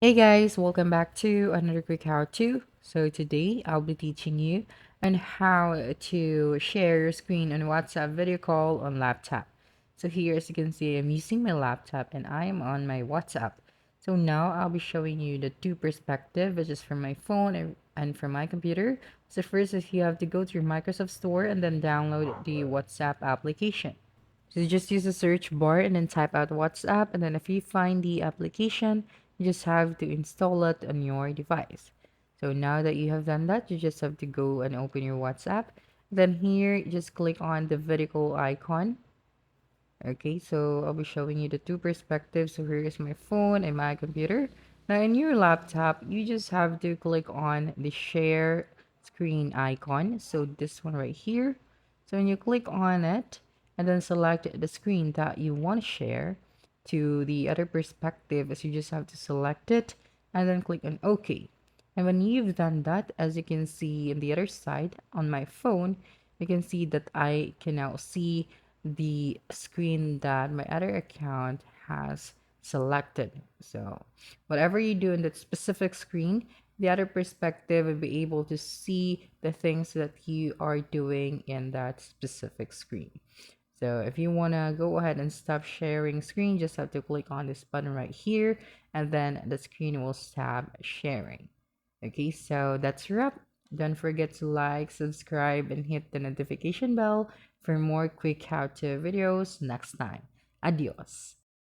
Hey guys, welcome back to another quick how-to. So today I'll be teaching you on how to share your screen on WhatsApp video call on laptop. So here, as you can see, I'm using my laptop and I am on my WhatsApp. So now I'll be showing you the two perspective, which is from my phone and from my computer. So first is you have to go to your Microsoft Store and then download the WhatsApp application. So you just use the search bar and then type out WhatsApp. And then if you find the application, you just have to install it on your device. So now that you have done that, you just have to go and open your WhatsApp. Then here, you just click on the vertical icon. Okay, so I'll be showing you the two perspectives. So here is my phone and my computer. Now in your laptop, you just have to click on the share screen icon. So this one right here. So when you click on it and then select the screen that you want to share to the other perspective, as you just have to select it and then click on OK. And when you've done that, as you can see on the other side on my phone, you can see that I can now see the screen that my other account has selected. So whatever you do in that specific screen, the other perspective will be able to see the things that you are doing in that specific screen. So if you want to go ahead and stop sharing screen, just have to click on this button right here and then the screen will stop sharing. Okay, so that's a wrap. Don't forget to like, subscribe, and hit the notification bell for more quick how-to videos next time. Adios.